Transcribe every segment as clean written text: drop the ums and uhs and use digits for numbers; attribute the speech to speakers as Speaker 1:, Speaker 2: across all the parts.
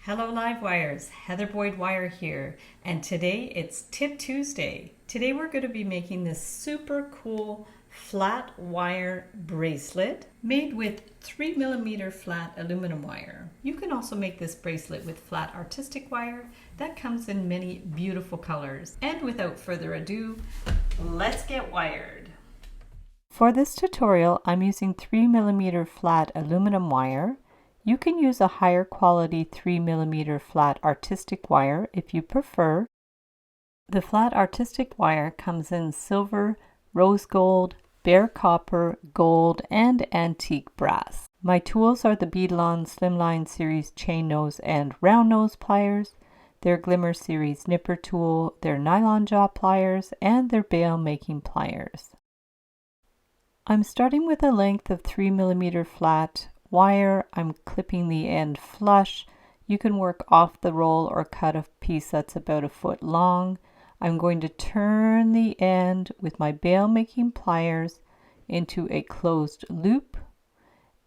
Speaker 1: Hello Live Wires, Heather Boyd Wire here, and today it's Tip Tuesday. Today we're going to be making this super cool flat wire bracelet made with 3mm flat aluminum wire. You can also make this bracelet with flat artistic wire that comes in many beautiful colors. And without further ado, let's get wired. For this tutorial, I'm using 3mm flat aluminum wire. You can use a higher quality 3mm flat artistic wire if you prefer. The flat artistic wire comes in silver, rose gold, bare copper, gold, and antique brass. My tools are the Beadalon Slimline Series chain nose and round nose pliers, their Glimmer Series nipper tool, their nylon jaw pliers, and their bail making pliers. I'm starting with a length of 3mm flat wire. I'm clipping the end flush. You can work off the roll or cut a piece that's about 1 foot long. I'm going to turn the end with my bail making pliers into a closed loop,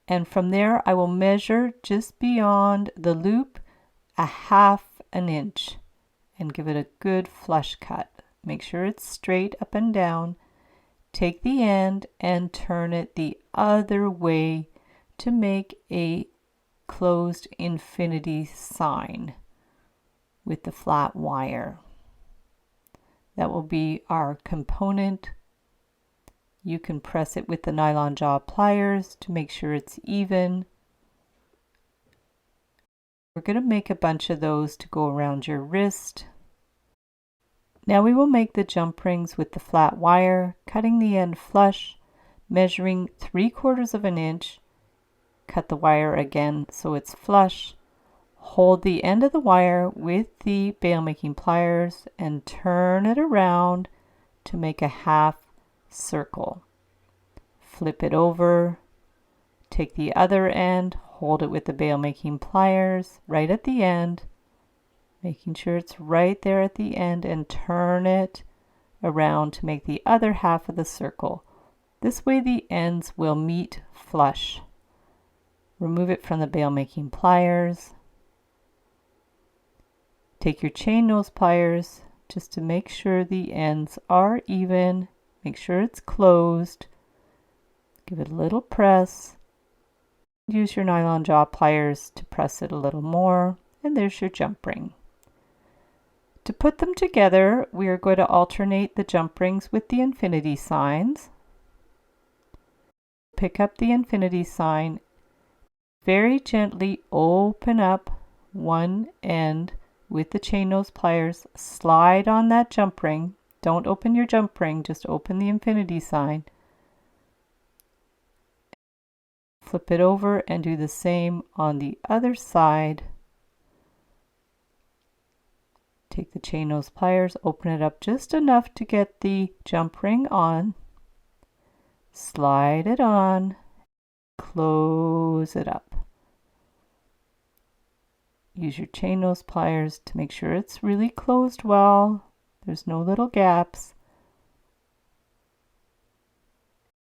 Speaker 1: and from there I will measure just beyond the loop 1/2 inch and give it a good flush cut. Make sure it's straight up and down. Take the end and turn it the other way to make a closed infinity sign with the flat wire. That will be our component. You can press it with the nylon jaw pliers to make sure it's even. We're going to make a bunch of those to go around your wrist. Now we will make the jump rings with the flat wire, cutting the end flush, measuring 3/4 inch. Cut the wire again so it's flush. Hold the end of the wire with the bail making pliers and turn it around to make a half circle. Flip it over. Take the other end, hold it with the bail making pliers right at the end, making sure it's right there at the end, and turn it around to make the other half of the circle. This way the ends will meet flush. Remove it from the bail making pliers. Take your chain nose pliers just to make sure the ends are even. Make sure it's closed. Give it a little press. Use your nylon jaw pliers to press it a little more. And there's your jump ring. To put them together, we are going to alternate the jump rings with the infinity signs. Pick up the infinity sign. Very gently open up one end with the chain nose pliers. Slide on that jump ring. Don't open your jump ring, just open the infinity sign. Flip it over and do the same on the other side. Take the chain nose pliers, open it up just enough to get the jump ring on. Slide it on. Close it up. Use your chain nose pliers to make sure it's really closed well. There's no little gaps.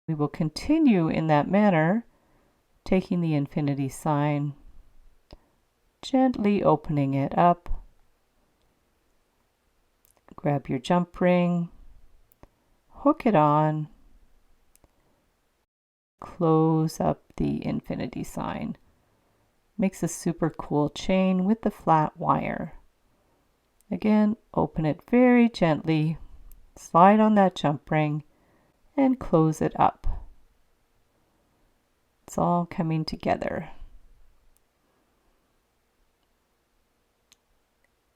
Speaker 1: We will continue in that manner, taking the infinity sign, gently opening it up. Grab your jump ring, hook it on, close up the infinity sign. Makes a super cool chain with the flat wire. Again, open it very gently, slide on that jump ring, and close it up. It's all coming together.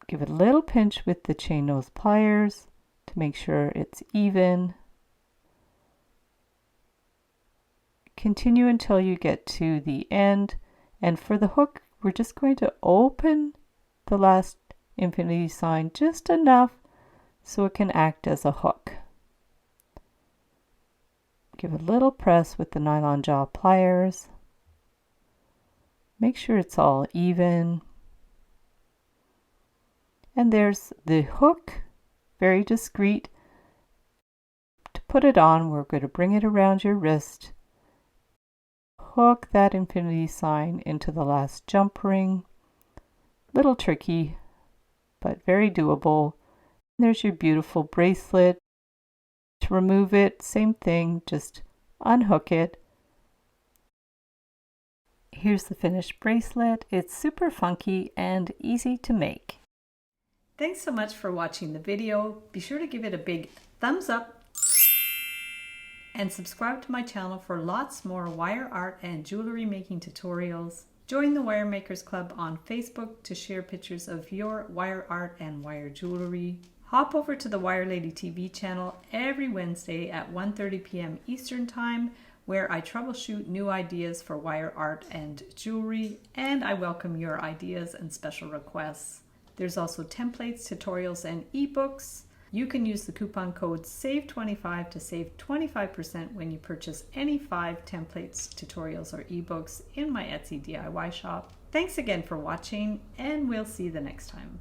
Speaker 1: Give it a little pinch with the chain nose pliers to make sure it's even. Continue until you get to the end. And for the hook, we're just going to open the last infinity sign just enough so it can act as a hook. Give a little press with the nylon jaw pliers. Make sure it's all even. And there's the hook, very discreet. To put it on, we're going to bring it around your wrist. Hook that infinity sign into the last jump ring. Little tricky, but very doable. There's your beautiful bracelet. To remove it, same thing, just unhook it. Here's the finished bracelet. It's super funky and easy to make. Thanks so much for watching the video. Be sure to give it a big thumbs up and subscribe to my channel for lots more wire art and jewelry making tutorials. Join the Wire Makers Club on Facebook to share pictures of your wire art and wire jewelry. Hop over to the Wire Lady TV channel every Wednesday at 1:30 p.m. Eastern Time, where I troubleshoot new ideas for wire art and jewelry, and I welcome your ideas and special requests. There's also templates, tutorials, and ebooks. You can use the coupon code SAVE25 to save 25% when you purchase any 5 templates, tutorials, or ebooks in my Etsy DIY shop. Thanks again for watching, and we'll see you the next time.